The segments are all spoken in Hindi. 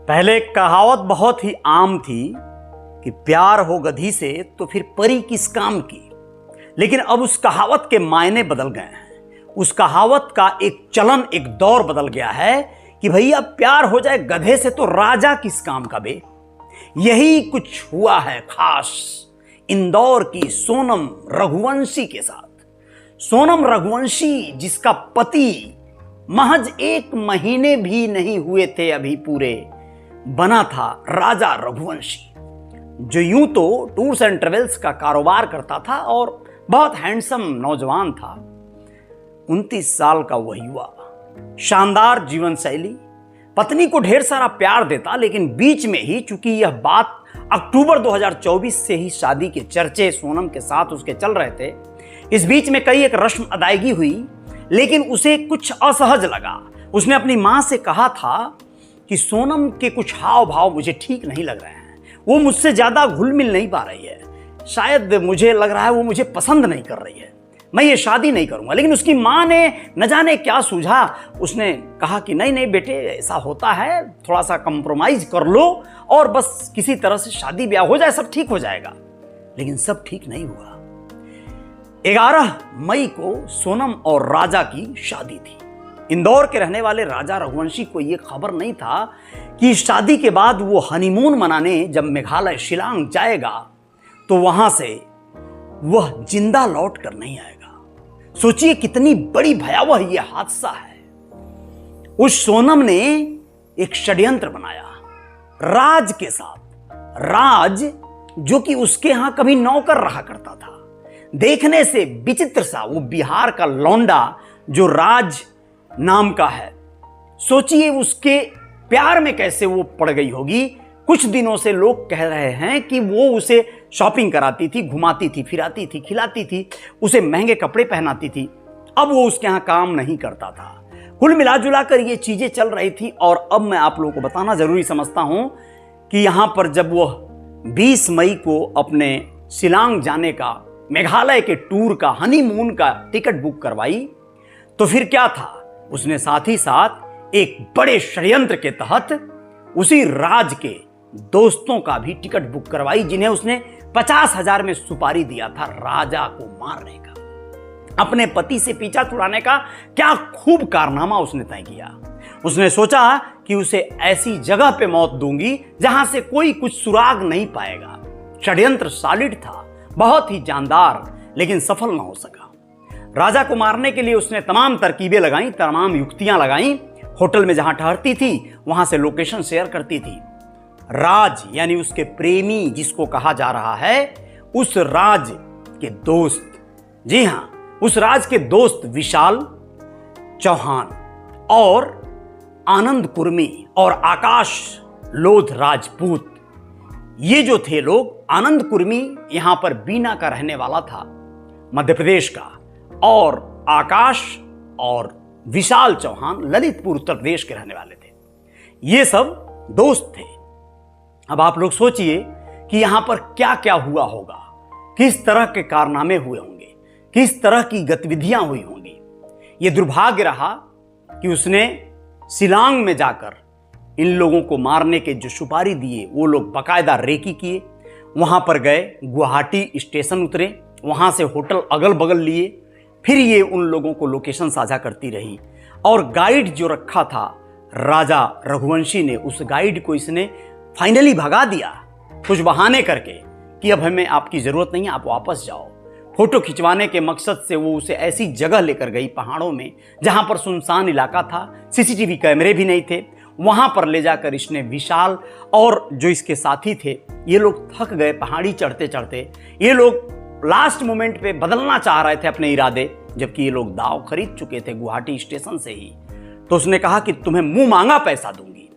पहले एक कहावत बहुत ही आम थी कि प्यार हो गधी से तो फिर परी किस काम की। लेकिन अब उस कहावत के मायने बदल गए हैं। उस कहावत का एक चलन, एक दौर बदल गया है कि भैया प्यार हो जाए गधे से तो राजा किस काम का बे। यही कुछ हुआ है खास इंदौर की सोनम रघुवंशी के साथ। सोनम रघुवंशी जिसका पति महज 1 महीने भी नहीं हुए थे अभी पूरे, बना था राजा रघुवंशी, जो यूं तो टूर्स एंड ट्रेवल्स का कारोबार करता था और बहुत हैंडसम नौजवान था। 29 साल का वह युवा, शानदार जीवन शैली, पत्नी को ढेर सारा प्यार देता। लेकिन बीच में ही, चूंकि यह बात अक्टूबर 2024 से ही शादी के चर्चे सोनम के साथ उसके चल रहे थे, इस बीच में कई एक रस्म अदायगी हुई, लेकिन उसे कुछ असहज लगा। उसने अपनी मां से कहा था कि सोनम के कुछ हाव भाव मुझे ठीक नहीं लग रहे हैं, वो मुझसे ज्यादा घुल मिल नहीं पा रही है, शायद मुझे लग रहा है वो मुझे पसंद नहीं कर रही है, मैं ये शादी नहीं करूंगा। लेकिन उसकी मां ने न जाने क्या सूझा, उसने कहा कि नहीं नहीं बेटे, ऐसा होता है, थोड़ा सा कंप्रोमाइज कर लो और बस किसी तरह से शादी ब्याह हो जाए, सब ठीक हो जाएगा। लेकिन सब ठीक नहीं हुआ। 11 मई को सोनम और राजा की शादी थी। इंदौर के रहने वाले राजा रघुवंशी को यह खबर नहीं था कि शादी के बाद वो हनीमून मनाने जब मेघालय शिलांग जाएगा तो वहां से वह जिंदा लौट कर नहीं आएगा। सोचिए कितनी बड़ी भयावह यह हादसा है। उस सोनम ने एक षड्यंत्र बनाया राज के साथ। राज जो कि उसके यहां कभी नौकर रहा करता था, देखने से विचित्र सा, वो बिहार का लौंडा जो राज नाम का है। सोचिए उसके प्यार में कैसे वो पड़ गई होगी। कुछ दिनों से लोग कह रहे हैं कि वो उसे शॉपिंग कराती थी, घुमाती थी, फिराती थी, खिलाती थी, उसे महंगे कपड़े पहनाती थी। अब वो उसके यहां काम नहीं करता था। कुल मिलाजुला कर ये चीजें चल रही थी। और अब मैं आप लोगों को बताना जरूरी समझता हूं कि यहां पर जब वह 20 मई को अपने शिलांग जाने का, मेघालय के टूर का, हनीमून का टिकट बुक करवाई, तो फिर क्या था, उसने साथ ही साथ एक बड़े षड्यंत्र के तहत उसी राज के दोस्तों का भी टिकट बुक करवाई, जिन्हें उसने 50,000 में सुपारी दिया था राजा को मारने का। अपने पति से पीछा छुड़ाने का क्या खूब कारनामा उसने तय किया। उसने सोचा कि उसे ऐसी जगह पे मौत दूंगी जहां से कोई कुछ सुराग नहीं पाएगा। षड्यंत्र सॉलिड था, बहुत ही जानदार, लेकिन सफल ना हो सका। राजा को मारने के लिए उसने तमाम तरकीबें लगाई, तमाम युक्तियां लगाई। होटल में जहां ठहरती थी वहां से लोकेशन शेयर करती थी। राज यानी उसके प्रेमी जिसको कहा जा रहा है, उस राज के दोस्त, जी हां, उस राज के दोस्त विशाल चौहान और आनंद कुर्मी और आकाश लोध राजपूत, ये जो थे लोग, आनंद कुर्मी यहां पर बीना का रहने वाला था, मध्य प्रदेश का, और आकाश और विशाल चौहान ललितपुर उत्तर प्रदेश के रहने वाले थे। ये सब दोस्त थे। अब आप लोग सोचिए कि यहां पर क्या क्या हुआ होगा, किस तरह के कारनामे हुए होंगे, किस तरह की गतिविधियां हुई होंगी। यह दुर्भाग्य रहा कि उसने शिलांग में जाकर इन लोगों को मारने के जो सुपारी दिए, वो लोग बाकायदा रेकी किए, वहां पर गए, गुवाहाटी स्टेशन उतरे, वहां से होटल अगल बगल लिए, फिर ये उन लोगों को लोकेशन साझा करती रही। और गाइड जो रखा था राजा रघुवंशी ने, उस गाइड को इसने फाइनली भगा दिया कुछ बहाने करके कि अब हमें आपकी जरूरत नहीं है, आप वापस जाओ। फोटो खिंचवाने के मकसद से वो उसे ऐसी जगह लेकर गई पहाड़ों में जहां पर सुनसान इलाका था, सीसीटीवी कैमरे भी नहीं थे। वहां पर ले जाकर इसने विशाल और जो इसके साथी थे, ये लोग थक गए पहाड़ी चढ़ते चढ़ते। ये लोग लास्ट मोमेंट पे बदलना चाह रहे थे अपने इरादे, जबकि ये लोग दाव खरीद चुके थे गुवाहाटी स्टेशन से ही। तो उसने कहा कि तुम्हें मुंह मांगा पैसा दूंगी।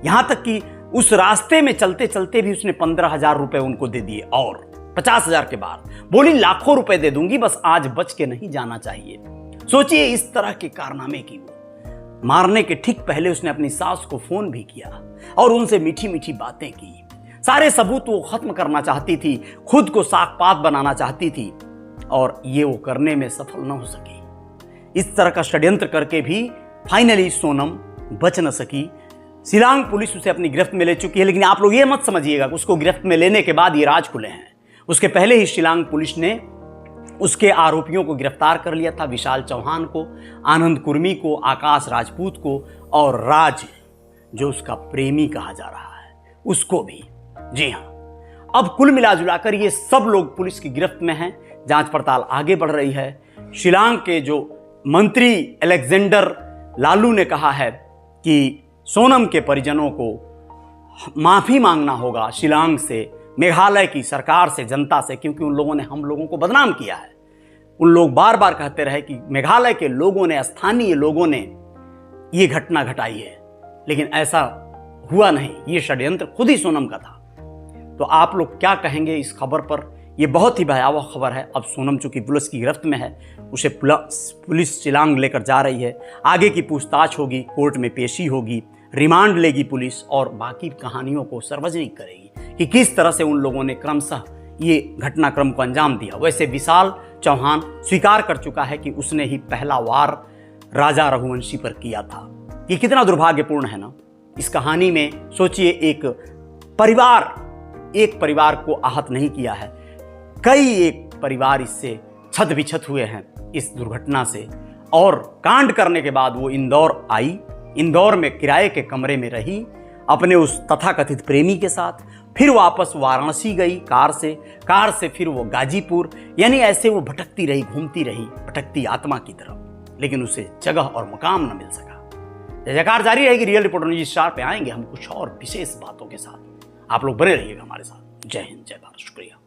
यहां तक कि उस रास्ते में चलते चलते भी उसने 15,000 रुपए उनको दे दिए और 50,000 के बाद बोली लाखों रुपए दे दूंगी, बस आज बच के नहीं जाना चाहिए। सोचिए इस तरह के कारनामे की। वो मारने के ठीक पहले उसने अपनी सास को फोन भी किया और उनसे मीठी मीठी बातें की। सारे सबूत वो खत्म करना चाहती थी, खुद को सागपात बनाना चाहती थी, और ये वो करने में सफल न हो सकी। इस तरह का षड्यंत्र करके भी फाइनली सोनम बच न सकी। शिलांग पुलिस उसे अपनी गिरफ्त में ले चुकी है, लेकिन आप लोग ये मत समझिएगा कि उसको गिरफ्त में लेने के बाद ये राज खुले हैं। उसके पहले ही शिलांग पुलिस ने उसके आरोपियों को गिरफ्तार कर लिया था, विशाल चौहान को, आनंद कुर्मी को, आकाश राजपूत को और राज जो उसका प्रेमी कहा जा रहा है उसको भी। जी हाँ, अब कुल मिलाजुलाकर ये सब लोग पुलिस की गिरफ्त में हैं। जांच पड़ताल आगे बढ़ रही है। शिलांग के जो मंत्री अलेक्जेंडर लालू ने कहा है कि सोनम के परिजनों को माफी मांगना होगा शिलांग से, मेघालय की सरकार से, जनता से, क्योंकि उन लोगों ने हम लोगों को बदनाम किया है। उन लोग बार बार कहते रहे कि मेघालय के लोगों ने, स्थानीय लोगों ने ये घटना घटाई है, लेकिन ऐसा हुआ नहीं। ये षड्यंत्र खुद ही सोनम का था। तो आप लोग क्या कहेंगे इस खबर पर? यह बहुत ही भयावह खबर है। अब सोनम चूंकि पुलिस की गिरफ्त में है, उसे पुलिस शिलांग लेकर जा रही है। आगे की पूछताछ होगी, कोर्ट में पेशी होगी, रिमांड लेगी पुलिस और बाकी कहानियों को सार्वजनिक करेगी कि किस तरह से उन लोगों ने क्रमशः ये घटनाक्रम को अंजाम दिया। वैसे विशाल चौहान स्वीकार कर चुका है कि उसने ही पहला वार राजा रघुवंशी पर किया था। ये कितना दुर्भाग्यपूर्ण है ना। इस कहानी में सोचिए, एक परिवार को आहत नहीं किया है, कई एक परिवार इससे छत बिछत हुए हैं इस दुर्घटना से। और कांड करने के बाद वो इंदौर आई, इंदौर में किराए के कमरे में रही अपने उस तथाकथित प्रेमी के साथ, फिर वापस वाराणसी गई कार से फिर वो गाजीपुर, यानी ऐसे वो भटकती रही, घूमती रही, भटकती आत्मा की तरफ, लेकिन उसे जगह और मकाम न मिल सका। जयकार जारी रहेगी। रियल रिपोर्टर न्यूज़ स्टार पे आएंगे हम कुछ और विशेष बातों के साथ। आप लोग बने रहिएगा हमारे साथ। जय हिंद, जय भारत, शुक्रिया।